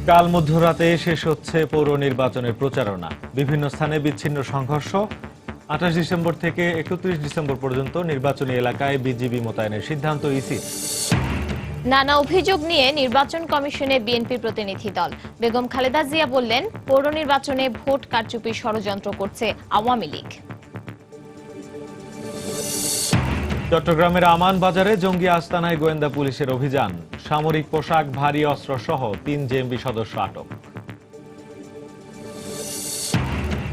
কাল মধ্যরাতে শেষ হচ্ছে পৌর নির্বাচনের প্রচারণা। বিভিন্ন স্থানে বিচ্ছিন্ন সংঘর্ষ। 28 ডিসেম্বর থেকে 31 ডিসেম্বর পর্যন্ত নির্বাচনী এলাকায় বিজিবি মোতায়েনের সিদ্ধান্ত ইসি। নানা অভিযোগ নিয়ে নির্বাচন কমিশনে বিএনপির প্রতিনিধি দল। বেগম খালেদা জিয়া বললেন, পৌর নির্বাচনে ভোট কারচুপির ষড়যন্ত্র করছে আওয়ামী লীগ। চট্টগ্রামের আমান বাজারে জঙ্গি আস্তানায় গোয়েন্দা পুলিশের অভিযান। সামরিক পোশাক, ভারী অস্ত্র সহ 3 জেএমবি সদস্য আটক।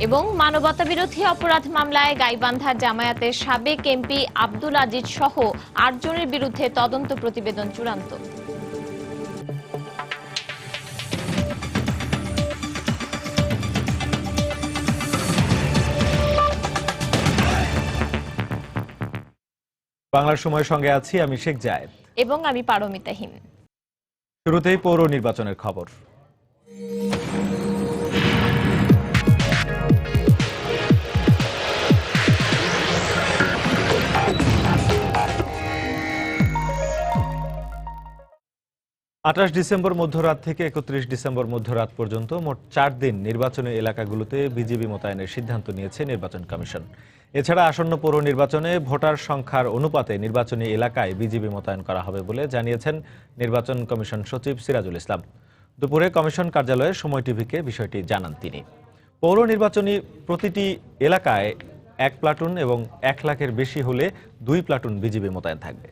এবং মানবতাবিরোধী অপরাধ মামলায় গাইবান্ধার জামায়াতের সাবেক এমপি আব্দুল আজিজ সহ 8 জনের বিরুদ্ধে তদন্ত প্রতিবেদন চূড়ান্ত। বাংলার সময়ের সঙ্গে আছি আমি শেখ জায়েদ এবং আমি পারমিতা হিম। শুরুতেই পৌর নির্বাচনের খবর। 28 ডিসেম্বর মধ্যরাত থেকে 31 ডিসেম্বর মধ্যরাত পর্যন্ত মোট 4 দিন নির্বাচনী এলাকাগুলোতে বিজিবি মোতায়েনের সিদ্ধান্ত নিয়েছে নির্বাচন কমিশন। এছাড়া আসন্ন পৌর নির্বাচনে ভোটার সংখ্যার অনুপাতে নির্বাচনী এলাকায় বিজিবি মোতায়েন করা হবে বলে জানিয়েছেন নির্বাচন কমিশন সচিব সিরাজুল ইসলাম। দুপুরে কমিশন কার্যালয়ে সময় টিভিকে বিষয়টি জানান তিনি। পৌর নির্বাচনী প্রতিটি এলাকায় 1 প্লাটুন এবং 1 লাখের বেশি হলে 2 প্লাটুন বিজিবি মোতায়েন থাকবে।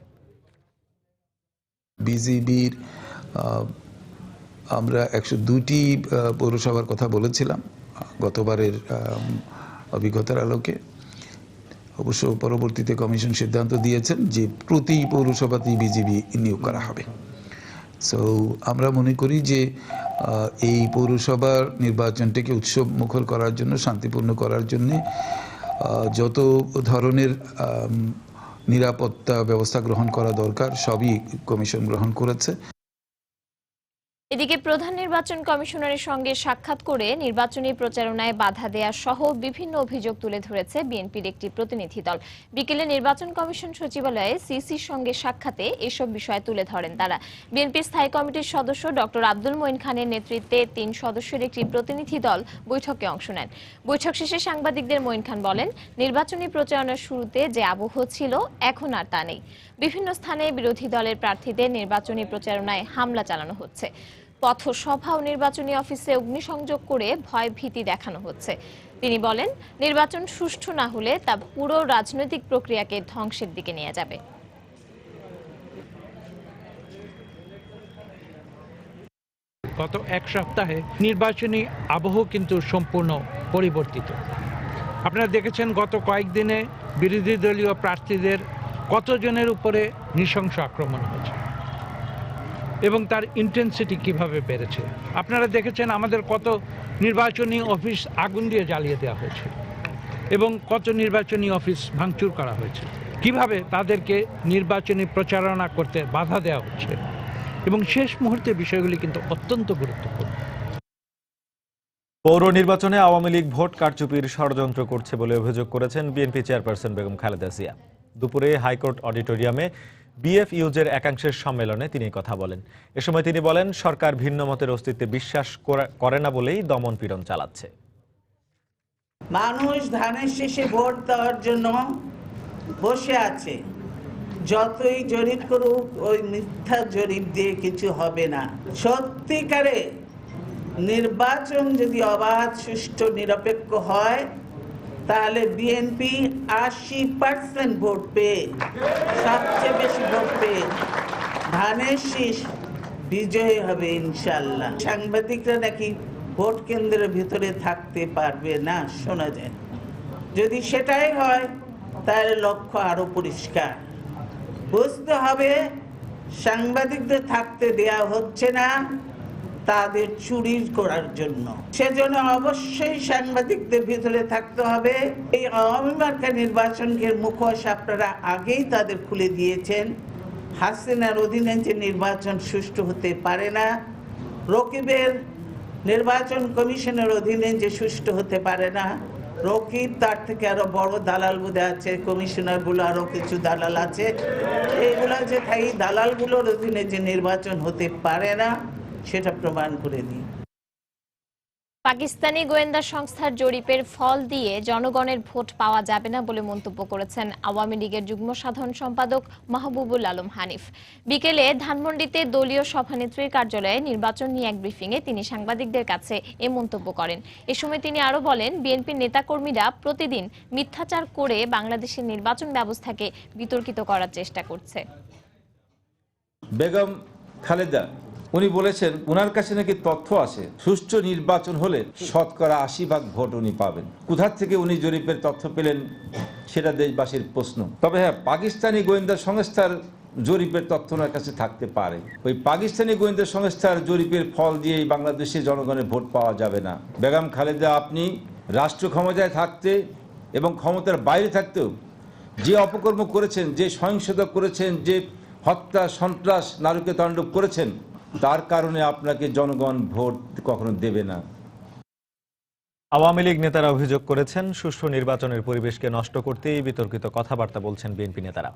বিজিবির আমরা 102টি পৌরসভার কথা বলেছিলাম গতবারের অভিজ্ঞতার আলোকে। অবশ্য পরবর্তীতে কমিশন সিদ্ধান্ত দিয়েছেন যে প্রতি পৌরসভাতেই বিজিবি নিয়োগ করা হবে। সো আমরা মনে করি যে এই পৌরসভার নির্বাচনটাকে উৎসব মুখর করার জন্য, শান্তিপূর্ণ করার জন্য যত ধরনের নিরাপত্তা ব্যবস্থা গ্রহণ করা দরকার সবই কমিশন গ্রহণ করেছে। এদিকে প্রধান নির্বাচন কমিশনারের সঙ্গে সাক্ষাৎ করে নির্বাচনী প্রচারণায় বাধা দেয়া সহ বিভিন্ন অভিযোগ তুলে ধরেছে বিএনপির একটি প্রতিনিধি দল। বিকেলে নির্বাচন কমিশন সচিবালয়ে সিসির সঙ্গে সাক্ষাতে এসব বিষয় তুলে ধরেন তারা। বিএনপি স্থায়ী কমিটির সদস্য ডক্টর আব্দুল মঈন খানের নেতৃত্বে 3 সদস্যের একটি প্রতিনিধি দল বৈঠকে অংশ নেন। বৈঠক শেষে সাংবাদিকদের মঈন খান বলেন, নির্বাচনী প্রচারণার শুরুতে যে আবহ ছিল এখন আর তা নেই। বিভিন্ন স্থানে বিরোধী দলের প্রার্থীদের নির্বাচনী প্রচারণায় হামলা চালানো হচ্ছে। পথসভা ও নির্বাচনী অফিসে অগ্নিসংযোগ করে ভয় ভীতি দেখানো হচ্ছে। তিনি বলেন, নির্বাচন সুষ্ঠু না হলে তা পুরো রাজনৈতিক প্রক্রিয়াকে ধ্বংসের দিকে নিয়ে যাবে। গত 1 সপ্তাহে নির্বাচনী আবহ কিন্তু সম্পূর্ণ পরিবর্তিত। আপনারা দেখেছেন গত কয়েকদিনে বিরোধী দলীয় প্রার্থীদের কতজনের উপরে নৃশংস আক্রমণ হয়েছে এবং তার ইন্টেন্সিটি কিভাবে বেড়েছে। আপনারা দেখেছেন আমাদের কত নির্বাচনী অফিস আগুন দিয়ে জ্বালিয়ে দেওয়া হয়েছে এবং কত নির্বাচনী অফিস ভাঙচুর করা হয়েছে। কিভাবে তাদেরকে নির্বাচনী প্রচারণা করতে বাধা দেওয়া হচ্ছে এবং শেষ মুহূর্তে বিষয়গুলি কিন্তু অত্যন্ত গুরুত্বপূর্ণ। পৌর নির্বাচনে আওয়ামী লীগ ভোট কারচুপির ষড়যন্ত্র করছে বলে অভিযোগ করেছেন বিএনপি চেয়ারপারসন বেগম খালেদা জিয়া। দুপুরে হাইকোর্ট অডিটোরিয়ামে বিএফইউজের একাংশের সম্মেলনে তিনি কথা বলেন। এ সময় তিনি বলেন, সরকার ভিন্ন মতের অস্তিত্বে বিশ্বাস করে না বলেই দমন পীড়ন চালাচ্ছে। মানুষ ধানের শেষে ভোট দেওয়ার জন্য বসে আছে। যতই জরিপ করুক, ওই মিথ্যা জরিপ দিয়ে কিছু হবে না। সত্যিকারে নির্বাচন যদি অবাধ, সুষ্ঠু, নিরপেক্ষ হয় তাহলে বিএনপি 80% ভোট পেয়ে, সবচেয়ে বেশি ভোট পেয়ে ধানের শীষ বিজয়ী হবে ইনশাল্লাহ। সাংবাদিকরা নাকি ভোট কেন্দ্রের ভিতরে থাকতে পারবে না শোনা যায়। যদি সেটাই হয় তাহলে লক্ষ্য আরো পরিষ্কার। বুঝতে হবে সাংবাদিকদের থাকতে দেয়া হচ্ছে না তাদের চুরি করার জন্য। সেজন্য অবশ্যই সাংবাদিকদের ভিতরে থাকতে হবে। এই আওয়ামী মার্কা নির্বাচনকে মুখোশ আপনারা আগেই তাদের খুলে দিয়েছেন। হাসিনার অধীনে যে নির্বাচন সুষ্ঠু হতে পারে না, রকিবের নির্বাচন কমিশনের অধীনে যে সুষ্ঠু হতে পারে না, রকিব তার থেকে আরো বড় দালাল বোধ আছে, কমিশনার গুলো আরো কিছু দালাল আছে, এইগুলা যে তাই দালালগুলোর অধীনে যে নির্বাচন হতে পারে না, সেটা প্রমাণ করে দিই। পাকিস্তানি গোয়েন্দা সংস্থার জরিপের ফল দিয়ে জনগণের ভোট পাওয়া যাবে না বলে মন্তব্য করেছেন আওয়ামী লীগের যুগ্ম সাধারণ সম্পাদক মাহবুবুল আলম হানিফ। বিকেলে ধানমন্ডিতে দলীয় সভানেত্রীর কার্যালয়ে নির্বাচন নিয়ে এক ব্রিফিংয়ে তিনি সাংবাদিকদের কাছে এ মন্তব্য করেন। এ সময় তিনি আরো বলেন, বিএনপির নেতাকর্মীরা প্রতিদিন মিথ্যাচার করে বাংলাদেশের নির্বাচন ব্যবস্থাকে বিতর্কিত করার চেষ্টা করছে। বেগম খালেদা উনি বলেছেন ওনার কাছে নাকি তথ্য আছে সুষ্ঠু নির্বাচন হলে শতকরা 80% ভোট উনি পাবেন। কোথা থেকে উনি জরিপের তথ্য পেলেন সেটা দেশবাসীর প্রশ্ন। তবে হ্যাঁ, পাকিস্তানি গোয়েন্দা সংস্থার জরিপের তথ্য ওনার কাছে থাকতে পারে। ওই পাকিস্তানি গোয়েন্দা সংস্থার জরিপের ফল দিয়েই বাংলাদেশে জনগণের ভোট পাওয়া যাবে না। বেগম খালেদা আপনি রাষ্ট্র ক্ষমতায় থাকতে এবং ক্ষমতার বাইরে থাকতেও যে অপকর্ম করেছেন, যে সহিংসতা করেছেন, যে হত্যা সন্ত্রাস নারকীয় তাণ্ডব করেছেন, তার কারণে আপনাকে জনগণ ভোট কখনো দেবে না। আওয়ামী লীগ নেতারা অভিযোগ করেছেন, সুষ্ঠু নির্বাচনের পরিবেশকে নষ্ট করতেই বিতর্কিত কথাবার্তা বলছেন বিএনপি নেতারা।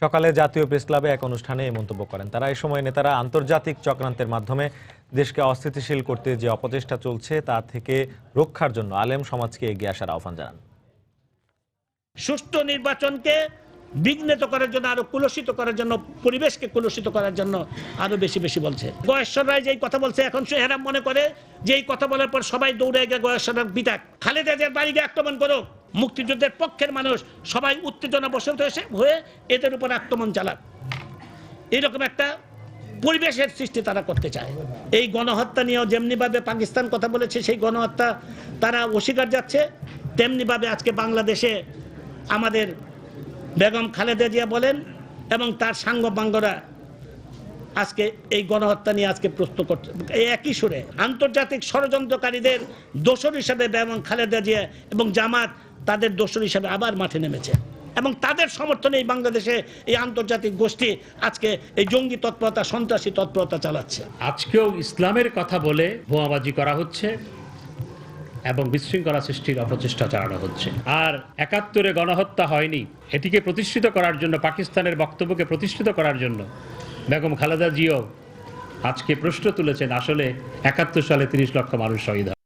সকালে জাতীয় প্রেস ক্লাবে এক অনুষ্ঠানে এই মন্তব্য করেন তারা। এই সময় নেতারা আন্তর্জাতিক চক্রান্তের মাধ্যমে দেশকে অস্থিতিশীল করতে যে অপচেষ্টা চলছে তা থেকে রক্ষার জন্য আলেম সমাজকে এগিয়ে আসার আহ্বান জানান। সুষ্ঠু নির্বাচনকে বিঘ্নিত করার জন্য, আরো কুলসিত করার জন্য, পরিবেশকে কুলসিত করার জন্য আরো বেশি বেশি বলছে। গয়েশ্বর রায় যেই কথা বলছে, এখন সে এরা মনে করে যে এই কথা বলার পর সবাই দৌড়ে গিয়ে গয়েশ্বর রায় বিতাক, খালেদা জিয়ার বাড়িকে আক্রমণ করুক, মুক্তিযুদ্ধের পক্ষের মানুষ সবাই উত্তেজনা বসত হয়ে এদের উপর আক্রমণ চালাক, এরকম একটা পরিবেশের সৃষ্টি তারা করতে চায়। এই গণহত্যা নিয়েও যেমনি ভাবে পাকিস্তান কথা বলেছে, সেই গণহত্যা তারা অস্বীকার যাচ্ছে, তেমনি ভাবে আজকে বাংলাদেশে আমাদের বেগম খালেদা জিয়া বলেন এবং তার সাঙ্গপাঙ্গরা আজকে এই গণহত্যা নিয়ে আজকে প্রশ্ন করছে। এই একই সুরে আন্তর্জাতিক ষড়যন্ত্রকারীদের দোষর হিসেবে বেগম খালেদা জিয়া এবং জামাত তাদের দোষর হিসেবে আবার মাঠে নেমেছে এবং তাদের সমর্থনে এই বাংলাদেশে এই আন্তর্জাতিক গোষ্ঠী আজকে এই জঙ্গি তৎপরতা, সন্ত্রাসী তৎপরতা চালাচ্ছে। আজকেও ইসলামের কথা বলে ভুয়াবাজি করা হচ্ছে এবং বিশৃঙ্খলা সৃষ্টির অপচেষ্টা চালানো হচ্ছে। আর ৭১ গণহত্যা হয়নি, এটিকে প্রতিষ্ঠিত করার জন্য, পাকিস্তানের বক্তব্যকে প্রতিষ্ঠিত করার জন্য বেগম খালেদা জিয়াও আজকে প্রশ্ন তুলেছেন, আসলে ৭১ সালে ৩০ লক্ষ মানুষ শহীদ হয়।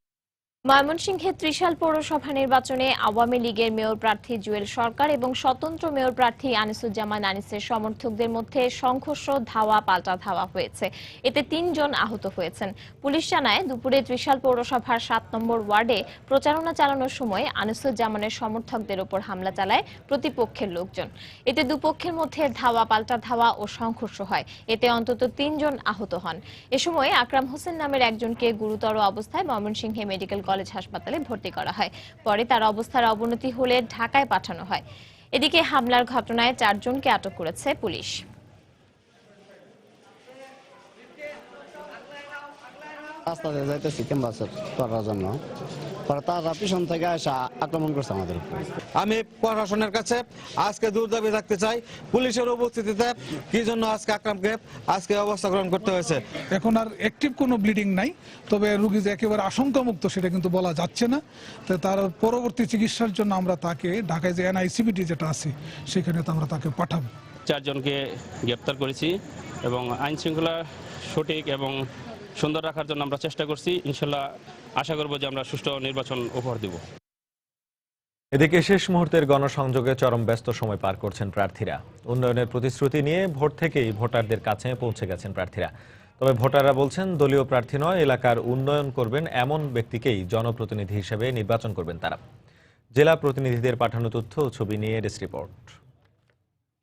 ময়মনসিংহে ত্রিশাল পৌরসভা নির্বাচনে আওয়ামী লীগের মেয়র প্রার্থী জুয়েল সরকার এবং স্বতন্ত্র মেয়র প্রার্থী আনিসুজ্জামান আনিসের সমর্থকদের মধ্যে সংঘর্ষ, ধাওয়া পাল্টা ধাওয়া হয়েছে। এতে ৩ জন আহত হয়েছেন। পুলিশ জানায়, দুপুরে ত্রিশাল পৌরসভার ৭ নম্বর ওয়ার্ডে প্রচারণা চালানোর সময় আনিসুজ্জামানের সমর্থকদের উপর হামলা চালায় প্রতিপক্ষের লোকজন। এতে দুপক্ষের মধ্যে ধাওয়া পাল্টা ধাওয়া ও সংঘর্ষ হয়। এতে অন্তত ৩ জন আহত হন। এ সময় আকরাম হোসেন নামের একজনকে গুরুতর অবস্থায় ময়মনসিংহে মেডিকেল কলেজ হাসপাতালে ভর্তি করা হয়। পরে তার অবস্থার অবনতি হলে ঢাকায় পাঠানো হয়। এদিকে হামলার ঘটনায় 4 জনকে আটক করেছে পুলিশ। রাস্তাতে যাইতেছি ক্যাম্পাসের করার জন্য, তারা পিছন থেকে এসে আক্রমণ করছে আমাদের উপর। আমি প্রশাসনের কাছে আজকে দূর দাবি রাখতে চাই, পুলিশের উপস্থিতিতে কি জন্য আজকে আকরামকে আজকে অবস্থা গ্রহণ করতে হয়েছে। এখন আর অ্যাক্টিভ কোনো ব্লিডিং নাই, তবে রোগী যে একেবারে আশঙ্কামুক্ত সেটা কিন্তু বলা যাচ্ছে না। তো তার পরবর্তী চিকিৎসার জন্য আমরা তাকে ঢাকায় যে এনআইসিবিটি যেটা আছে সেখানে তো আমরা তাকে পাঠাবো। 4 জনকে গ্রেপ্তার করেছি এবং আইন শৃঙ্খলা সঠিক এবং সুন্দর রাখার জন্য আমরা চেষ্টা করছি। ইনশাল্লাহ আশা করব যে আমরা সুষ্ঠু নির্বাচন উপহার দেব। এদিকে শেষ মুহূর্তের গণসংযোগে চরম ব্যস্ত সময় পার করছেন প্রার্থীরা। উন্নয়নের প্রতিশ্রুতি নিয়ে ভোট থেকেই ভোটারদের কাছে পৌঁছে গেছেন প্রার্থীরা। তবে ভোটাররা বলছেন, দলীয় প্রার্থী নয়, এলাকার উন্নয়ন করবেন এমন ব্যক্তিকেই জনপ্রতিনিধি হিসেবে নির্বাচন করবেন তারা। জেলা প্রতিনিধিদের পাঠানো তথ্য ও ছবি নিয়ে ডেস্ক রিপোর্ট।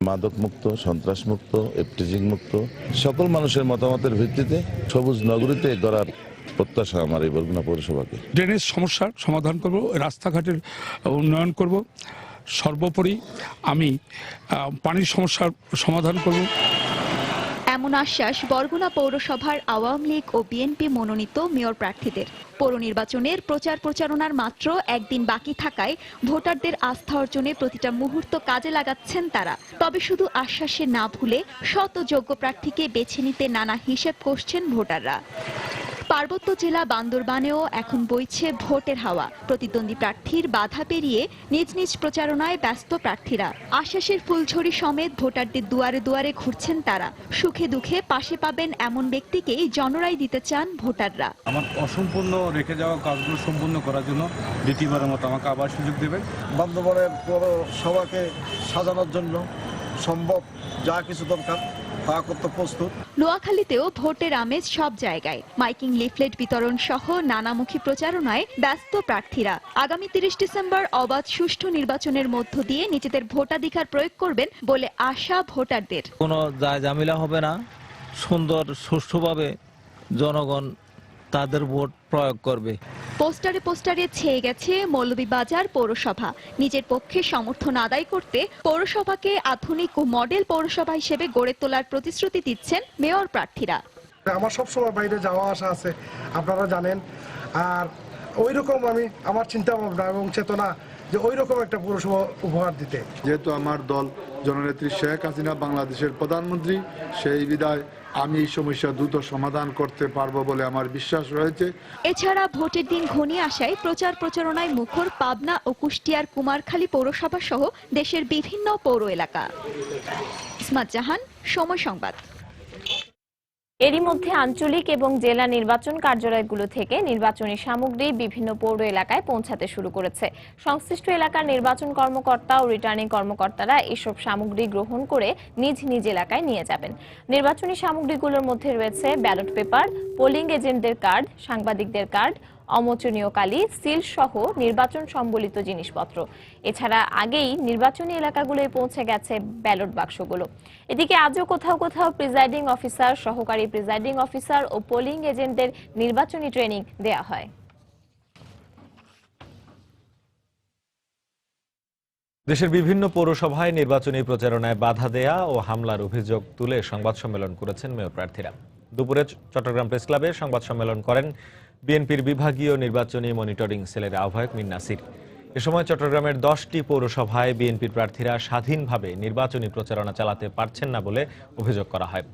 মাদক মুক্ত, সন্ত্রাস মুক্ত, এফটিজিং মুক্ত সকল মানুষের মতামতের ভিত্তিতে সবুজ নগরীতে গড়ার প্রত্যাশা আমার এই বরগুনা পৌরসভাকে। ড্রেনেজ সমস্যার সমাধান করব, রাস্তাঘাটের উন্নয়ন করব, সর্বোপরি আমি পানির সমস্যার সমাধান করব। এমন আশ্বাস বরগুনা পৌরসভার আওয়ামী লীগ ও বিএনপি মনোনীত মেয়র প্রার্থীদের। পৌর নির্বাচনের প্রচারণার মাত্র একদিন বাকি থাকায় ভোটারদের আস্থা অর্জনে প্রতিটা মুহূর্ত কাজে লাগাচ্ছেন তারা। তবে শুধু আশ্বাসে না ভুলে শত যোগ্য প্রার্থীকে বেছে নিতে নানা হিসেব কষছেন ভোটাররা। পার্বত্য জেলা বান্দরবানেও এখন বইছে ভোটের হাওয়া। প্রতিদ্বন্দ্বী প্রার্থীর বাধা পেরিয়ে নিজ নিজ প্রচারণায় ব্যস্ত প্রার্থীরা। আশ্বাসের ফুলঝড়ি সমেত ভোটারদের দুয়ারে দুয়ারে ঘুরছেন তারা। সুখে দুঃখে পাশে পাবেন এমন ব্যক্তিকেই জনরাই দিতে চান ভোটাররা। আমার অসম্পূর্ণ রেখে যাওয়া কাজগুলো সম্পূর্ণ করার জন্য দ্বিতীয়বারের মতো আমাকে আবার সুযোগ দেবেন। বান্দরবানের পৌরসভাকে সাজানোর জন্য সম্ভব যা কিছু দরকার তা করতে প্রস্তুত। নোয়াখালীতেও ভোটের আমেজ সব জায়গায়। মাইকিং, লিফলেট বিতরণ সহ নানামুখী প্রচারণায় ব্যস্ত প্রার্থীরা। আগামী 30 ডিসেম্বর অবাধ সুষ্ঠু নির্বাচনের মধ্য দিয়ে নিজেদের ভোটাধিকার প্রয়োগ করবেন বলে আশা ভোটারদের। কোনো ঝামেলা হবে না, সুন্দর সুষ্ঠুভাবে জনগণ তাদের ভোট প্রয়োগ করবে। পোস্টারে পোস্টারে ছেয়ে গেছে মৌলভীবাজার পৌরসভা। নিজের পক্ষে সমর্থন আদায় করতে পৌরসভাকে আধুনিক ও মডেল পৌরসভা হিসেবে গড়ে তোলার প্রতিশ্রুতি দিচ্ছেন মেয়র প্রার্থীরা। আমার সবসময় বাইরে যাওয়া আসা আছে, আপনারা জানেন। আর ওই রকম আমার চিন্তা ভাবনা এবং চেতনা যে ওই রকম একটা পৌরসভা উপহার দিতে। যেহেতু আমার দল জননেত্রী শেখ হাসিনা বাংলাদেশের প্রধানমন্ত্রী, সেই বিধায় আমি এই সমস্যা দ্রুত সমাধান করতে পারবো বলে আমার বিশ্বাস রয়েছে। এছাড়া ভোটের দিন ঘনিয়ে আসায় প্রচার প্রচারণায় মুখর পাবনা ও কুষ্টিয়ার কুমারখালী পৌরসভা সহ দেশের বিভিন্ন পৌর এলাকা। ইসমাত জাহান, সময় সংবাদ। এরই মধ্যে আঞ্চলিক এবং জেলা নির্বাচন কার্যালয়গুলো থেকে নির্বাচনী সামগ্রী বিভিন্ন পৌর এলাকায় পৌঁছাতে শুরু করেছে। সংশ্লিষ্ট এলাকার নির্বাচন কর্মকর্তা ও রিটার্নিং কর্মকর্তারা এসব সামগ্রী গ্রহণ করে নিজ নিজ এলাকায় নিয়ে যাবেন। নির্বাচনী সামগ্রীগুলোর মধ্যে রয়েছে ব্যালট পেপার, পোলিং এজেন্টদের কার্ড, সাংবাদিকদের কার্ড, অমোচনীয় কালি, সিল সহ নির্বাচন সম্বলিত জিনিসপত্র। এছাড়া আগেই নির্বাচনী এলাকাগুলোয় পৌঁছে গেছে ব্যালট বাক্সগুলো। এদিকে আজও কোথাও কোথাও প্রিজাইডিং অফিসার, সহকারী প্রিজাইডিং অফিসার ও পোলিং এজেন্টদের নির্বাচনী ট্রেনিং দেয়া হয়। দেশের বিভিন্ন পৌরসভায় নির্বাচনী প্রচারণায় বাধা দেয়া ও হামলার অভিযোগ তুলে সংবাদ সম্মেলন করেছেন মেয়র প্রার্থীরা। দুপুরে চট্টগ্রাম প্রেস ক্লাবে সংবাদ সম্মেলন করেন বিএনপির বিভাগীয় নির্বাচনী মনিটরিং সেলের আহ্বায়ক মিন নাসির। এ সময় চট্টগ্রামের 10টি পৌরসভায় বিএনপির প্রার্থীরা স্বাধীনভাবে নির্বাচনী প্রচারণা চালাতে পারছেন না বলে অভিযোগ করা হয়।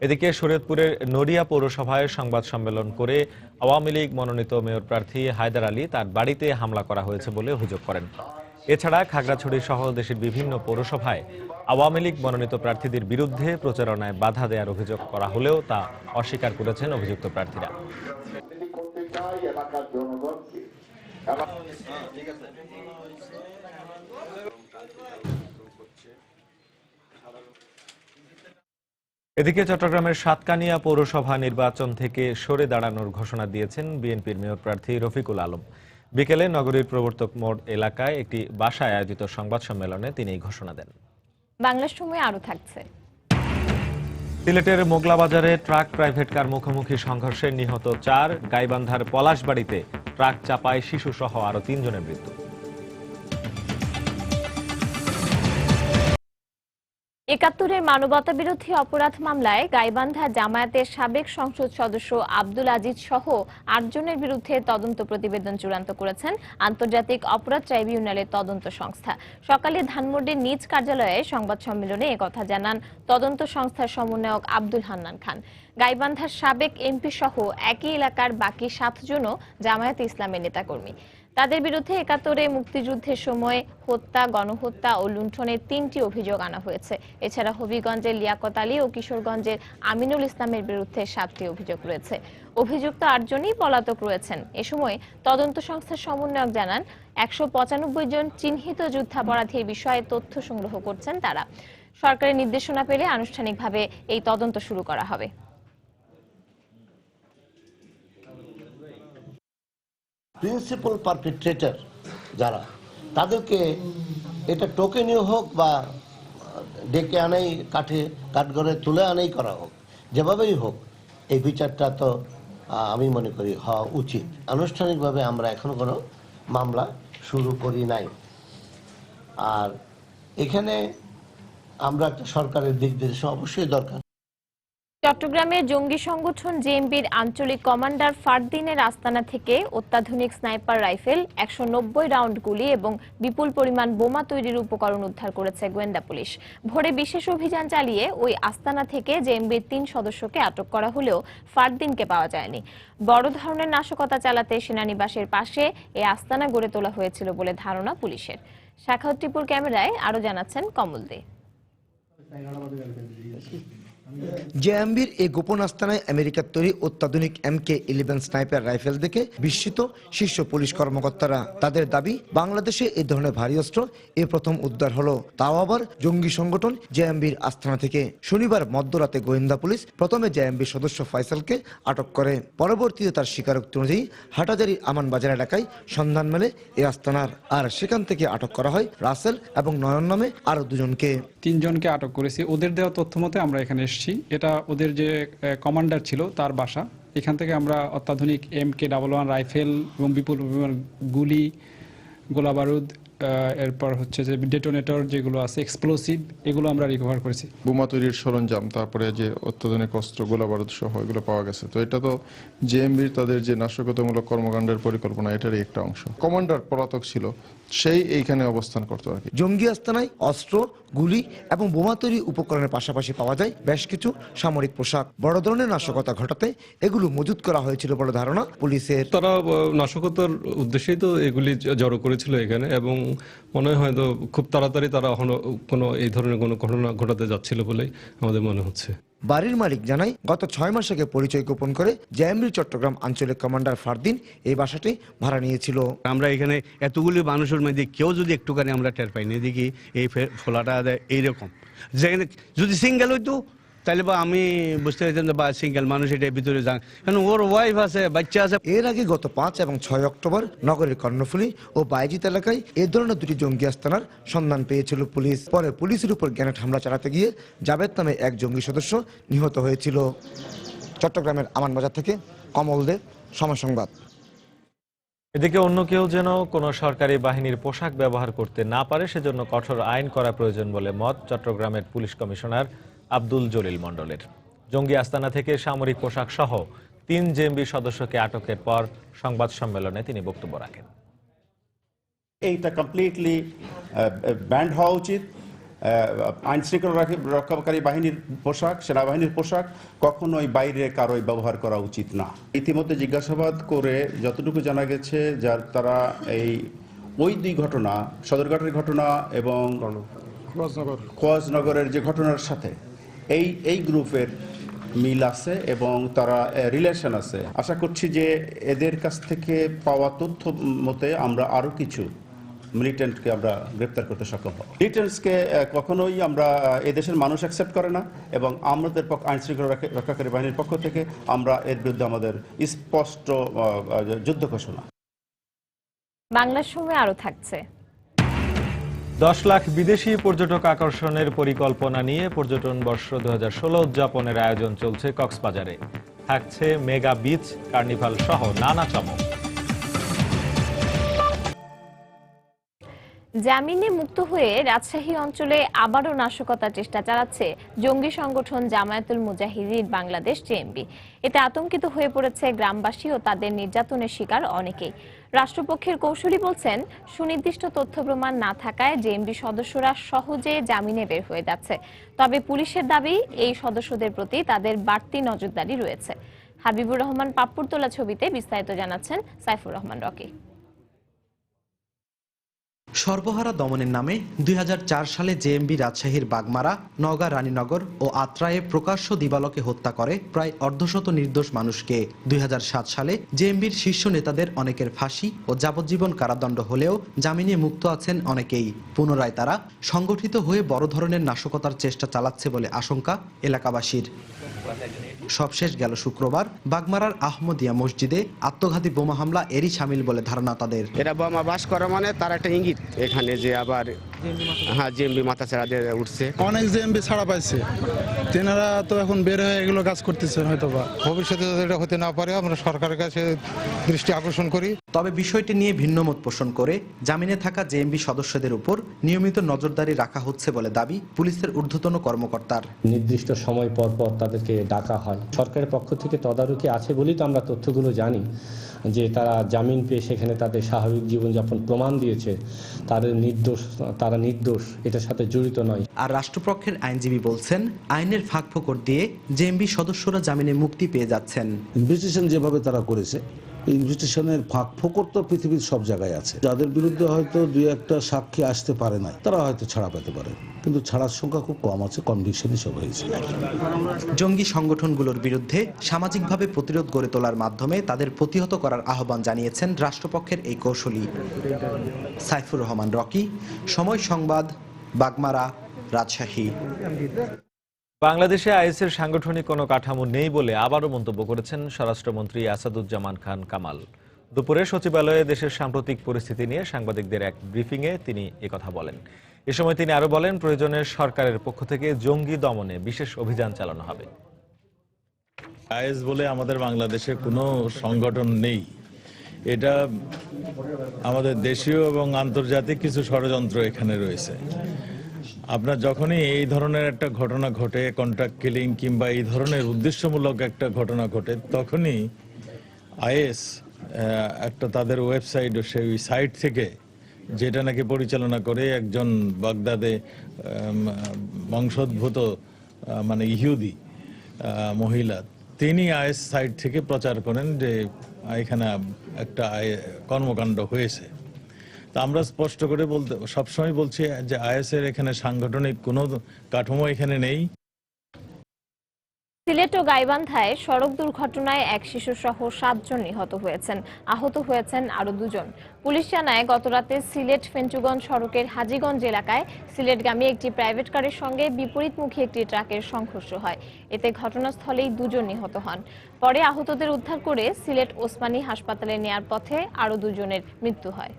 এদিকে শরীয়তপুরের নড়িয়া পৌরসভায় সংবাদ সম্মেলন করে আওয়ামী লীগ মনোনীত মেয়র প্রার্থী হায়দার আলী তার বাড়িতে হামলা করা হয়েছে বলে অভিযোগ করেন। এছাড়া খাগড়াছড়ি সহ দেশের বিভিন্ন পৌরসভায় আওয়ামী লীগ মনোনীত প্রার্থীদের বিরুদ্ধে প্রচারণায় বাধা দেওয়ার অভিযোগ করা হলেও তা অস্বীকার করেছেন অভিযুক্ত প্রার্থীরা। এদিকে চট্টগ্রামের সাতকানিয়া পৌরসভা নির্বাচন থেকে সরে দাঁড়ানোর ঘোষণা দিয়েছেন বিএনপির মেয়র প্রার্থী রফিকুল আলম। বিকেলে নগরীর প্রবর্তক মোড় এলাকায় একটি বাসায় আয়োজিত সংবাদ সম্মেলনে তিনি এই ঘোষণা দেন। বাংলার সময় আরো থাকছে। সিলেটের মোগলাবাজারে ট্রাক প্রাইভেট কার মুখোমুখি সংঘর্ষে নিহত 4, গাইবান্ধার পলাশবাড়িতে ট্রাক চাপায় শিশু সহ আরো 3 জনের মৃত্যু। একাত্তরের মানবতা বিরোধী অপরাধ মামলায় গাইবান্ধা জামায়াতের সাবেক সংসদ সদস্য আব্দুল আজিজ সহ 8 জনের বিরুদ্ধে তদন্ত প্রতিবেদন চূড়ান্ত করেছেন আন্তর্জাতিক অপরাধ ট্রাইব্যুনালের তদন্ত সংস্থা। সকালে ধানমন্ডির নিজ কার্যালয়ে সংবাদ সম্মেলনে একথা জানান তদন্ত সংস্থার সমন্বয়ক আব্দুল হান্নান খান। গাইবান্ধার সাবেক এমপি সহ একই এলাকার বাকি 7 জনও জামায়াতে ইসলামের নেতাকর্মী। তাদের বিরুদ্ধে একাত্তরে মুক্তিযুদ্ধের সময় হত্যা, গণহত্যা ও লুণ্ঠনের 3টি অভিযোগ আনা হয়েছে। এছাড়া হবিগঞ্জের লিয়াকত আলী ও কিশোরগঞ্জের আমিনুল ইসলামের বিরুদ্ধে 7টি অভিযোগ রয়েছে। অভিযুক্ত 8 জনই পলাতক রয়েছেন। এ সময় তদন্ত সংস্থার সমন্বয়ক জানান 195 জন চিহ্নিত যুদ্ধাপরাধীর বিষয়ে তথ্য সংগ্রহ করছেন তারা। সরকারের নির্দেশনা পেলে আনুষ্ঠানিকভাবে এই তদন্ত শুরু করা হবে। প্রিন্সিপাল পারপেট্রেটর যারা, তাদেরকে এটা টোকেনীয় হোক বা ডেকে আনাই কাঠগড়ে তুলে আনাই করা হোক, যেভাবেই হোক এই বিচারটা তো আমি মনে করি হওয়া উচিত। আনুষ্ঠানিকভাবে আমরা এখনো কোনো মামলা শুরু করি নাই। আর এখানে আমরা একটা সরকারের দিক নির্দেশনা অবশ্যই দরকার। চট্টগ্রামের জঙ্গি সংগঠন জেএমবির আঞ্চলিক কমান্ডার ফারদিনের আস্তানা থেকে অত্যাধুনিক স্নাইপার রাইফেল, 190 রাউন্ড গুলি এবং বিপুল পরিমাণ বোমা তৈরির উপকরণ উদ্ধার করেছে গোয়েন্দা পুলিশ। ভোরে বিশেষ অভিযান চালিয়ে ওই আস্তানা থেকে জেএমবির 3 সদস্যকে আটক করা হলেও ফারদিনকে পাওয়া যায়নি। বড় ধরনের নাশকতা চালাতে সেনানিবাসের পাশে এই আস্তানা গড়ে তোলা হয়েছিল বলে ধারণা পুলিশের। শাখাউত টিপুর ক্যামেরায় আরো জানাচ্ছেন কমল দে। জেএমবির এই গোপন আস্তানায় আমেরিকার তৈরি অত্যাধুনিক MK-11 স্নাইপার রাইফেল দেখে বিস্মিত শীর্ষ পুলিশ কর্মকর্তারা। তাদের দাবি, বাংলাদেশে এই ধরনের ভারী অস্ত্র এই প্রথম উদ্ধার হলো, তাও আবার জঙ্গি সংগঠন জেএমবির আস্তানা থেকে। শনিবার মধ্যরাতে গোয়েন্দা পুলিশ প্রথমে জেএমবির সদস্য ফয়সালকে আটক করে। পরবর্তীতে তার স্বীকারোক্তি অনুযায়ী হাটাজারি আমান বাজার এলাকায় সন্ধান মেলে এই আস্তানার, আর সেখান থেকে আটক করা হয় রাসেল এবং নয়ন নামে আরো দুজনকে। 3 জনকে আটক করেছি। ওদের দেওয়া তথ্য মতে আমরা এখানে এসেছি। এটা ওদের যে কমান্ডার ছিল তার বাসা। এখান থেকে আমরা অত্যাধুনিক MK-11 রাইফেল এবং বিপুল পরিমাণ গুলি, গোলা বারুদ, এরপর হচ্ছে যে ডেটোনেটর যেগুলো আছে, এক্সপ্লোসিভ, এগুলো আমরা রিকভার করেছি। বোমা তৈরির সরঞ্জাম, তারপরে যে অত্যাধুনিক অস্ত্র, গোলা বারুদ সহ এগুলো পাওয়া গেছে। তো এটা তো জেএমবির তাদের যে নাশকতামূলক কর্মকাণ্ডের পরিকল্পনা, এটারই একটা অংশ। কমান্ডার পলাতক ছিল, সেই এইখানে অবস্থান করতো আর কি। জঙ্গি আস্তানায় অস্ত্র, গুলি এবং বোমা তৈরি উপকরণের পাশাপাশি পাওয়া যায় বেশ কিছু সামরিক পোশাক। বড় ধরনের নাশকতা ঘটাতে এগুলো মজুত করা হয়েছিল বলে ধারণা পুলিশের। তারা নাশকতার উদ্দেশ্যেই তো এগুলি জড়ো করেছিল এখানে, এবং মনে হয় হয়তো খুব তাড়াতাড়ি তারা কোনো এই ধরনের কোনো ঘটনা ঘটাতে যাচ্ছিল বলেই আমাদের মনে হচ্ছে। বাড়ির মালিক জানায়, গত 6 মাস আগে পরিচয় গোপন করে জেএমবির চট্টগ্রাম আঞ্চলিক কমান্ডার ফারদিন এই বাসাটি ভাড়া নিয়েছিল। আমরা এখানে এতগুলি মানুষের মধ্যে কেউ যদি একটুখানি আমরা টের পাই না, দেখি এই ফোলাটা এইরকম, যেখানে যদি সিঙ্গেল হইতো তাহলে বা আমি বুঝতে পারতাম বা সিঙ্গেল মানুষ এটার ভিতরে যান, কারণ ওর ওয়াইফ আছে, বাচ্চা আছে। এর আগে গত 5 এবং 6 অক্টোবর নগরের কর্ণফুলী ও বাইজিত এলাকায় এ ধরনের 2টি জঙ্গি আস্তানার সন্ধান পেয়েছিল পুলিশ। পরে পুলিশের উপর গ্রেনেড হামলা চালাতে গিয়ে জাবেদ নামে এক জঙ্গি সদস্য নিহত হয়েছিল। চট্টগ্রামের আমানবাজার থেকে কমল দে, সময় সংবাদ। এদিকে অন্য কেউ যেন কোনো সরকারি বাহিনীর পোশাক ব্যবহার করতে না পারে, সেজন্য কঠোর আইন করা প্রয়োজন বলে মত চট্টগ্রামের পুলিশ কমিশনার আব্দুল জলিল মণ্ডলের। জঙ্গি আস্তানা থেকে সামরিক পোশাক সহ 3 জেএমবি সদস্যকে আটকের পর সংবাদ সম্মেলনে তিনি বক্তব্য রাখেন। এইটা কমপ্লিটলি ব্যান্ড হওয়া উচিত। আইন শৃঙ্খলা রক্ষাকারী বাহিনীর পোশাক, সেনাবাহিনীর পোশাক কখনোই বাইরে কারোই ব্যবহার করা উচিত না। ইতিমধ্যে জিজ্ঞাসাবাদ করে যতটুকু জানা গেছে, যার তারা ওই 2 ঘটনা, সদরঘাটের ঘটনা এবং কোয়াজনগরের যে ঘটনার সাথে এই গ্রুপের মিল আছে এবং তারা রিলেশন আছে। আশা করছি যে এদের কাছ থেকে পাওয়া তথ্য মতে আমরা আরো কিছু মিলিটেন্টকে আমরা গ্রেপ্তার করতে সক্ষম হব। মিলিটেন্টসকে কখনোই আমরা এদেশের মানুষ অ্যাকসেপ্ট করে না, এবং আমাদের আইন শৃঙ্খলা রক্ষাকারী বাহিনীর পক্ষ থেকে আমরা এর বিরুদ্ধে আমাদের স্পষ্ট যুদ্ধ ঘোষণা। বাংলার সময় আরো থাকছে। 10 লাখ বিদেশি পর্যটক আকর্ষণের পরিকল্পনা নিয়ে পর্যটন বর্ষ 2016 উদযাপনের আয়োজন চলছে কক্সবাজারে। থাকছে মেগা বিচ, কার্নিভাল সহ নানা চমক। জামিনে মুক্ত হয়ে রাজশাহী অঞ্চলে আবারও নাশকতার চেষ্টা চালাচ্ছে জঙ্গি সংগঠন জামায়াতুল মুজাহিদিন বাংলাদেশ জেএমবি। এতে আতঙ্কিত হয়ে পড়েছে গ্রামবাসী ও তাদের নির্যাতনের শিকার অনেকেই। রাষ্ট্রপক্ষের কৌশলী বলছেন, সুনির্দিষ্ট তথ্য প্রমাণ না থাকায় জেএমবি সদস্যরা সহজে জামিনে বের হয়ে যাচ্ছে। তবে পুলিশের দাবি, এই সদস্যদের প্রতি তাদের বাড়তি নজরদারি রয়েছে। হাবিবুর রহমান পাপ্পুর তোলা ছবিতে বিস্তারিত জানাচ্ছেন সাইফুর রহমান রকি। সর্বহারা দমনের নামে 2004 সালে জেএমবি রাজশাহীর বাগমারা, নওগাঁ রানীনগর ও আত্রায়ে প্রকাশ্য দিবালোকে হত্যা করে প্রায় অর্ধশত নির্দোষ মানুষকে। 2007 সালে জেএমবির শীর্ষ নেতাদের অনেকের ফাঁসি ও যাবজ্জীবন কারাদণ্ড হলেও জামিনে মুক্ত আছেন অনেকেই। পুনরায় তারা সংগঠিত হয়ে বড় ধরনের নাশকতার চেষ্টা চালাচ্ছে বলে আশঙ্কা এলাকাবাসীর। সবশেষ গেল শুক্রবার বাগমারার আহমদিয়া মসজিদে আত্মঘাতী বোমা হামলা এরই শামিল বলে ধারণা তাদের। এরা বোমা বাস করা মানে তার একটা ইঙ্গিত এখানে যে আবার হ্যাঁ জিএমবি মাথা ছাড়া দিয়ে উঠছে। অনেক জিএমবি ছাড়া পাইছে, তেনারা তো এখন বের হয়ে এগুলো কাজ করতেছেন হয়তো বা। ভবিষ্যতে যাতে এটা হতে না পারে আমরা সরকারের কাছে দৃষ্টি আকর্ষণ করি। তবে বিষয়টি নিয়ে ভিন্নমত পোষণ করে জামিনে থাকা জেএমবি সদস্যদের উপর নিয়মিত নজরদারি রাখা হচ্ছে বলে দাবি পুলিশের ঊর্ধ্বতন কর্মকর্তার। নির্দিষ্ট সময় পর পর তাদেরকে ডাকা হয়। সরকারের পক্ষ থেকে তদারকি আছে বলেই তো আমরা তথ্যগুলো জানি যে তারা জামিন পেয়ে সেখানে তাদের স্বাভাবিক জীবনযাপন প্রমাণ দিয়েছে, তারা নির্দোষ, এটার সাথে জড়িত নয়। আর রাষ্ট্রপক্ষের আইনজীবী বলছেন আইনের ফাঁকফোকর দিয়ে জেএমবি সদস্যরা জামিনে মুক্তি পেয়ে যাচ্ছেন। ইনভেস্টিগেশন যেভাবে তারা করেছে, ইনভেস্টিগেশনের ফাঁকফোকর তো পৃথিবীর সব জায়গায় আছে। যাদের বিরুদ্ধে হয়তো দুই একটা সাক্ষী আসতে পারে নাই, তারা হয়তো ছাড়া পেতে পারে, কিন্তু ছাড়ার সংখ্যা খুব কম আছে, কনভিকশনই সব হয়েছে। জঙ্গি সংগঠনগুলোর বিরুদ্ধে সামাজিকভাবে প্রতিরোধ গড়ে তোলার মাধ্যমে তাদের প্রতিহত করার আহ্বান জানিয়েছেন রাষ্ট্রপক্ষের এই কৌশলী। সাইফুর রহমান রকি, সময় সংবাদ, বাগমারা, রাজশাহী। বাংলাদেশে আইএসের সাংগঠনিক কোনো কাঠামো নেই বলে আবারও মন্তব্য করেছেন স্বরাষ্ট্রমন্ত্রী আসাদুজ্জামান খান কামাল। দুপুরে সচিবালয়ে দেশের সাম্প্রতিক পরিস্থিতি নিয়ে সাংবাদিকদের এক ব্রিফিংয়ে তিনি একথা বলেন। এ সময় তিনি আরো বলেন, প্রয়োজনে সরকারের পক্ষ থেকে জঙ্গি দমনে বিশেষ অভিযান চালানো হবে। আইএস বলে আমাদের বাংলাদেশে কোনো সংগঠন নেই, এটা আমাদের দেশীয় এবং আন্তর্জাতিক কিছু ষড়যন্ত্র এখানে রয়েছে। আপনার যখনই এই ধরনের একটা ঘটনা ঘটে, কন্ট্রাক্ট কিলিং কিংবা এই ধরনের উদ্দেশ্যমূলক একটা ঘটনা ঘটে, তখনই আইএস একটা তাদের ওয়েবসাইট, সেই সাইট থেকে, যেটা নাকি পরিচালনা করে একজন বাগদাদে বংশোদ্ভূত মানে ইহুদি মহিলা, তিনি আইএস সাইট থেকে প্রচার করেন যে এখানে একটা কর্মকাণ্ড হয়েছে। তা আমরা স্পষ্ট করে সবসময় বলছি যে আইএসের এখানে সাংগঠনিক কোনো কাঠামো এখানে নেই। সিলেট ও গাইবান্ধায় সড়ক দুর্ঘটনায় এক শিশু সহ 7 জন নিহত হয়েছেন, আহত হয়েছেন আরো 2 জন। পুলিশ জানায়, গতরাতে সিলেট ফেঞ্চুগঞ্জ সড়কের হাজীগঞ্জ এলাকায় সিলেটগামী একটি প্রাইভেট কারের সঙ্গে বিপরীতমুখী একটি ট্রাকের সংঘর্ষ হয়। এতে ঘটনাস্থলেই 2 জন নিহত হন। পরে আহতদের উদ্ধার করে সিলেট ওসমানী হাসপাতালে নেয়ার পথে আরো 2 জনের মৃত্যু হয়।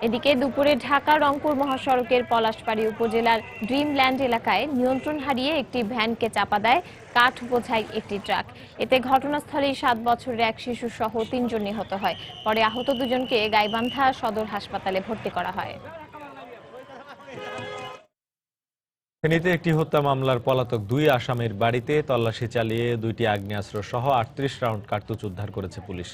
এদিকে দুপুরে ঢাকা রংপুর মহাসড়কের পলাশবাড়ী উপজেলার ড্রিমল্যান্ড এলাকায় নিয়ন্ত্রণ হারিয়ে একটি ভ্যানকে চাপা দেয় কাঠ বোঝাই একটি ট্রাক। এতে ঘটনাস্থলেই 7 বছরের এক শিশু সহ 3 জন নিহত হয়। পরে আহত 2 জনকে গাইবান্ধা সদর হাসপাতালে ভর্তি করা হয়। ফেনীতে একটি হত্যা মামলার পলাতক 2 আসামির বাড়িতে তল্লাশি চালিয়ে 2টি আগ্নেয়াস্ত্র সহ 38 রাউন্ড কার্তুজ উদ্ধার করেছে পুলিশ।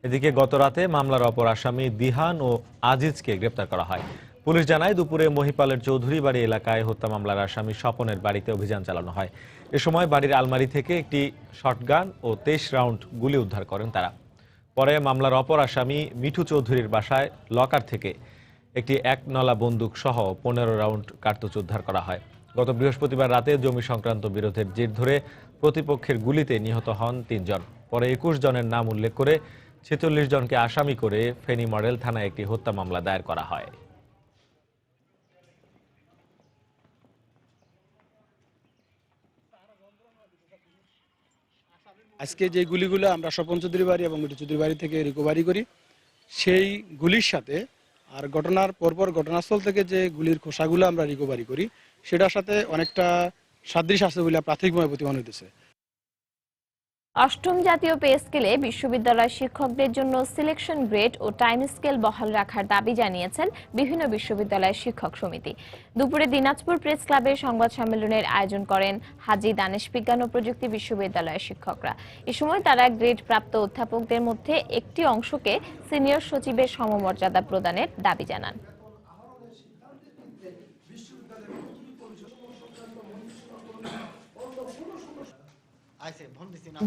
এদিকে গতরাতে মামলার অপর আসামি দিহান ও আজিজকে গ্রেপ্তার করা হয়। পুলিশ জানায়, দুপুরে মহিপালের চৌধুরী বাড়ি এলাকায় হত্যা মামলার আসামি স্বপনের বাড়িতে অভিযান চালানো হয়। এ সময় বাড়ির আলমারি থেকে একটি শটগান ও 23 রাউন্ড গুলি উদ্ধার করেন তারা। পরে মামলার অপর আসামি মিঠু চৌধুরীর বাসায় লকার থেকে একটি 1 নলা বন্দুক সহ 15 রাউন্ড কার্তুজ উদ্ধার করা হয়। গত বৃহস্পতিবার রাতে জমি সংক্রান্ত বিরোধের জের ধরে প্রতিপক্ষের গুলিতে নিহত হন 3 জন। পরে 21 জনের নাম উল্লেখ করে 46 জনকে আসামি করে ফেনী মডেল থানায় একটি হত্যা মামলা দায়ের করা হয়। আজকে যে গুলিগুলো আমরা স্বপন চৌধুরী বাড়ি এবং মিঠু চৌধুরী বাড়ি থেকে রিকভারি করি, সেই গুলির সাথে আর ঘটনার পরপর ঘটনাস্থল থেকে যে গুলির খোসাগুলো আমরা রিকভারি করি, সেটার সাথে অনেকটা সাদৃশ্য আছে বলে প্রাথমিকভাবে প্রতিমান হইতেছে। 8ম জাতীয় পে স্কেলে বিশ্ববিদ্যালয় শিক্ষকদের জন্য সিলেকশন গ্রেড ও টাইম স্কেল বহাল রাখার দাবি জানিয়েছেন বিভিন্ন বিশ্ববিদ্যালয়ের শিক্ষক সমিতি। দুপুরে দিনাজপুর প্রেস ক্লাবে সংবাদ সম্মেলনের আয়োজন করেন হাজী দানেশ বিজ্ঞান ও প্রযুক্তি বিশ্ববিদ্যালয়ের শিক্ষকরা। এ সময় তারা গ্রেড প্রাপ্ত অধ্যাপকদের মধ্যে একটি অংশকে সিনিয়র সচিবের সমমর্যাদা প্রদানের দাবি জানান।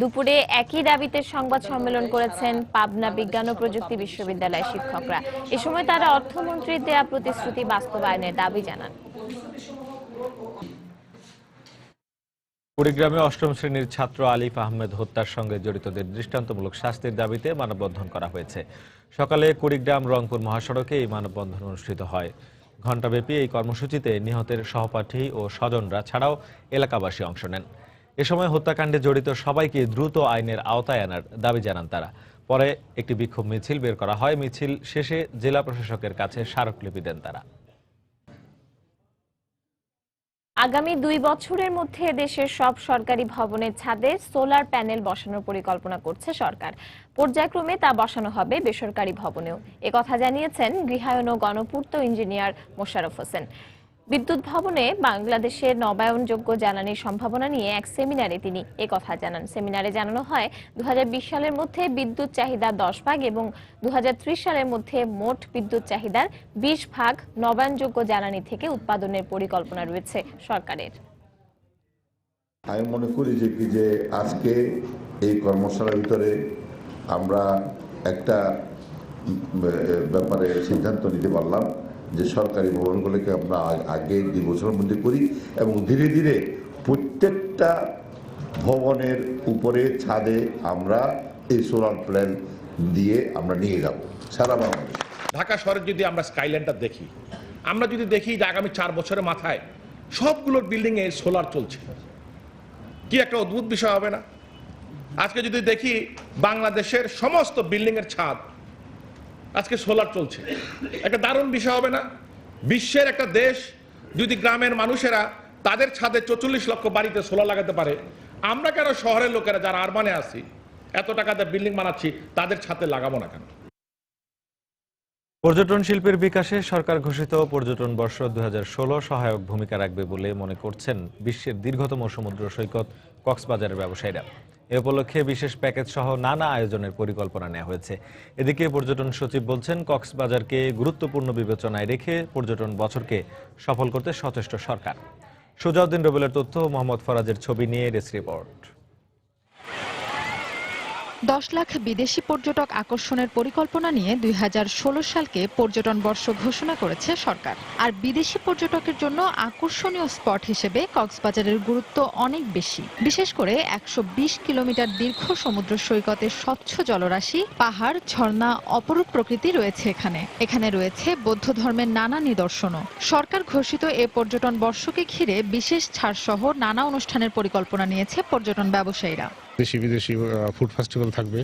দুপুরে একই দাবিতে সংবাদ সম্মেলন করেছেন পাবনা বিজ্ঞান ও প্রযুক্তি বিশ্ববিদ্যালয়ের শিক্ষকরা। এ সময় তারা অর্থমন্ত্রীর দেয়া প্রতিশ্রুতি বাস্তবায়নের দাবি জানান। কুড়িগ্রামে 8ম শ্রেণীর ছাত্র আলিফ আহমেদ হত্যার সঙ্গে জড়িতদের দৃষ্টান্তমূলক শাস্তির দাবিতে মানববন্ধন করা হয়েছে। সকালে কুড়িগ্রাম রংপুর মহাসড়কে এই মানববন্ধন অনুষ্ঠিত হয়। ঘণ্টাব্যাপী এই কর্মসূচিতে নিহতের সহপাঠী ও স্বজনরা ছাড়াও এলাকাবাসী অংশ নেন। এ সময় হত্যাকাণ্ডে জড়িত সবাইকে দ্রুত আইনের আওতায় আনার দাবি জানান তারা। পরে একটি বিক্ষোভ মিছিল বের করা হয়। মিছিল শেষে জেলা প্রশাসকের কাছে স্মারকলিপি দেন তারা। আগামী 2 বছরের মধ্যে দেশের সব সরকারি ভবনের ছাদে সোলার প্যানেল বসানোর পরিকল্পনা করছে সরকার। পর্যায়ক্রমে তা বসানো হবে বেসরকারি ভবনেও। একথা জানিয়েছেন গৃহায়ন ও গণপূর্ত ইঞ্জিনিয়ার মোশাররফ হোসেন। বিদ্যুৎ ভবনে বাংলাদেশের নবায়নযোগ্য জ্বালানির সম্ভাবনা নিয়ে এক সেমিনারে তিনি একথা জানান। সেমিনারে জানানো হয় 2020 সালের মধ্যে বিদ্যুৎ চাহিদা 10 ভাগ এবং 2030 সালের মধ্যে মোট বিদ্যুৎ চাহিদার 20 ভাগ নবায়নযোগ্য জ্বালানি থেকে উৎপাদনের পরিকল্পনা রয়েছে সরকারের। আমি মনে করি যে আজকে এই কর্মশালার ভিতরে আমরা একটা ব্যাপারে সিদ্ধান্ত নিতে পারলাম যে সরকারি ভবনগুলোকে আমরা আগে 2 বছরের মধ্যে করি এবং ধীরে ধীরে প্রত্যেকটা ভবনের উপরে ছাদে আমরা এই সোলার প্যানেল দিয়ে আমরা নিয়ে যাব সারা বাংলাদেশ। ঢাকা শহরে যদি আমরা স্কাইল্যান্ডটা দেখি, আমরা যদি দেখি যে আগামী 4 বছরের মাথায় সবগুলোর বিল্ডিংয়ে সোলার চলছে, কি একটা অদ্ভুত বিষয় হবে না? আজকে যদি দেখি বাংলাদেশের সমস্ত বিল্ডিংয়ের ছাদ আজকে সোলার চলছে, একটা দারুণ বিষয় হবে না? বিশ্বের একটা দেশ যদি গ্রামের মানুষেরা তাদের ছাদে 44 লক্ষ বাড়িতে সোলার লাগাতে পারে, আমরা কেন শহরের লোকেরা যারা আরবানে আছি এত টাকাতে বিল্ডিং বানাচ্ছি তাদের ছাদে লাগাবো না কেন? পর্যটন শিল্পের বিকাশে সরকার ঘোষিত পর্যটন বর্ষ 2016 সহায়ক ভূমিকা রাখবে বলে মনে করছেন বিশ্বের দীর্ঘতম সমুদ্র সৈকত কক্সবাজারের ব্যবসায়ীরা। এ উপলক্ষে বিশেষ প্যাকেজ সহ নানা আয়োজনের পরিকল্পনা নেওয়া হয়েছে। এদিকে পর্যটন সচিব বলছেন, কক্সবাজারকে গুরুত্বপূর্ণ বিবেচনায় রেখে পর্যটন বছরকে সফল করতে সচেষ্ট সরকার। সুজাউদ্দিন রবিলের তথ্য, মোহাম্মদ ফরাজের ছবি নিয়ে ডেস্ক রিপোর্ট। 10 লাখ বিদেশি পর্যটক আকর্ষণের পরিকল্পনা নিয়ে 2016 সালকে পর্যটন বর্ষ ঘোষণা করেছে সরকার। আর বিদেশি পর্যটকের জন্য আকর্ষণীয় স্পট হিসেবে কক্সবাজারের গুরুত্ব অনেক বেশি। বিশেষ করে 120 কিলোমিটার দীর্ঘ সমুদ্র সৈকতের স্বচ্ছ জলরাশি, পাহাড়, ঝর্ণা, অপরূপ প্রকৃতি রয়েছে এখানে রয়েছে বৌদ্ধ ধর্মের নানা নিদর্শনও। সরকার ঘোষিত এ পর্যটন বর্ষকে ঘিরে বিশেষ ছাড় সহ নানা অনুষ্ঠানের পরিকল্পনা নিয়েছে পর্যটন ব্যবসায়ীরা। দেশি বিদেশি ফুড ফেস্টিভ্যাল থাকবে,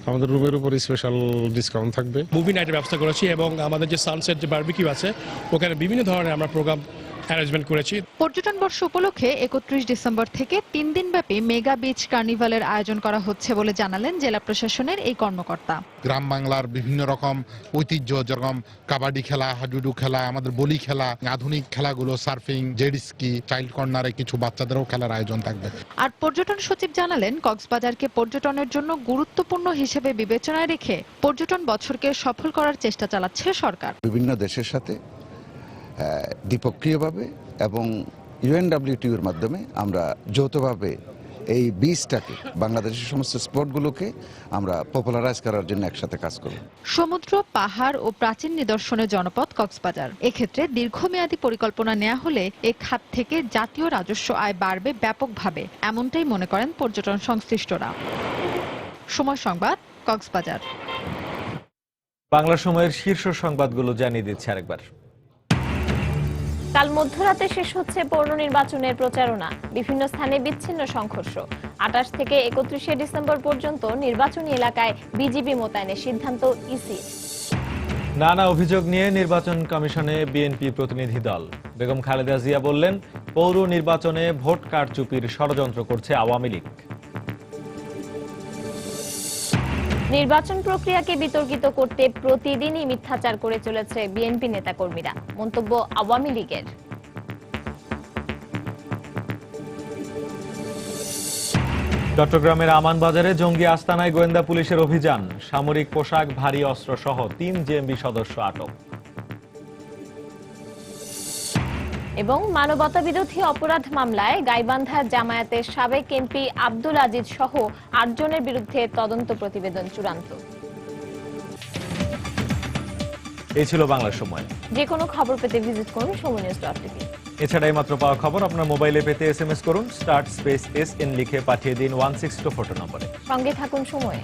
আমাদের রুমের উপর স্পেশাল ডিসকাউন্ট থাকবে, মুভি নাইটের ব্যবস্থা করেছি এবং আমাদের যে সানসেট যে বারবিকিউ আছে ওখানে বিভিন্ন ধরনের আমরা প্রোগ্রাম অ্যারেঞ্জমেন্ট করেছি। পর্যটন বর্ষ উপলক্ষে 31 ডিসেম্বর থেকে 3 দিনব্যাপী মেগা বিচ কার্নিভালের আয়োজন করা হচ্ছে বলে জানালেন জেলা প্রশাসনের এই কর্মকর্তা। গ্রাম বাংলার বিভিন্ন রকম ঐতিহ্য, যেরকম কাবাডি খেলা, হাডুডু খেলা, আমাদের বলি খেলা, আধুনিক খেলাগুলো, সার্ফিং, জেড স্কি, চাইল্ড কর্নারে কিছু বাচ্চাদেরও খেলার আয়োজন থাকবে। আর পর্যটন সচিব জানালেন, কক্সবাজারকে পর্যটনের জন্য গুরুত্বপূর্ণ হিসেবে বিবেচনায় রেখে পর্যটন বছরকে সফল করার চেষ্টা চালাচ্ছে সরকার। বিভিন্ন দেশের সাথে দ্বিপক্ষীয়ভাবে এবং UNWTOর মাধ্যমে আমরা যৌথভাবে এই বীজটাকে, বাংলাদেশের সমস্ত স্পটগুলোকে আমরা পপুলারাইজ করার জন্য একসাথে কাজ করব। সমুদ্র, পাহাড় ও প্রাচীন নিদর্শনের জনপদ কক্সবাজার। এক্ষেত্রে দীর্ঘমেয়াদী পরিকল্পনা নেওয়া হলে এ খাত থেকে জাতীয় রাজস্ব আয় বাড়বে ব্যাপকভাবে, এমনটাই মনে করেন পর্যটন সংশ্লিষ্টরা। সময় সংবাদ, কক্সবাজার। বাংলা সময়ের শীর্ষ সংবাদগুলো জানিয়ে দিচ্ছে আরেকবার। কাল মধ্যরাতে শেষ হচ্ছে পৌর নির্বাচনের প্রচারণা। বিভিন্ন স্থানে বিচ্ছিন্ন সংঘর্ষ। 28 থেকে 31 ডিসেম্বর পর্যন্ত নির্বাচনী এলাকায় বিজিবি মোতায়েনের সিদ্ধান্ত ইসি। নানা অভিযোগ নিয়ে নির্বাচন কমিশনে বিএনপি প্রতিনিধি দল। বেগম খালেদা জিয়া বললেন, পৌর নির্বাচনে ভোট কারচুপির ষড়যন্ত্র করছে আওয়ামী লীগ। নির্বাচন প্রক্রিয়াকে বিতর্কিত করতে প্রতিদিনই মিথ্যাচার করে চলেছে বিএনপি নেতাকর্মীরা, মন্তব্য আওয়ামী লীগের। চট্টগ্রামের আমান বাজারে জঙ্গি আস্তানায় গোয়েন্দা পুলিশের অভিযান। সামরিক পোশাক, ভারী অস্ত্র সহ 3 জেএমবি সদস্য আটক। এবং মানবতা বিরোধী অপরাধ মামলায় গাইবান্ধার জামায়াতের সাবেক এমপি আব্দুল আজিজ সহ 8 জনের বিরুদ্ধে তদন্ত প্রতিবেদন চূড়ান্ত। এই ছিল বাংলার সময়। যে কোনো খবর পেতে ভিজিট করুন সমনিউজ.tv। এছাড়া এইমাত্র পাওয়া খবর আপনার মোবাইলে পেতে SMS করুন, SN লিখে পাঠিয়ে দিন 16242 নম্বরে। সঙ্গে থাকুন সময়ে।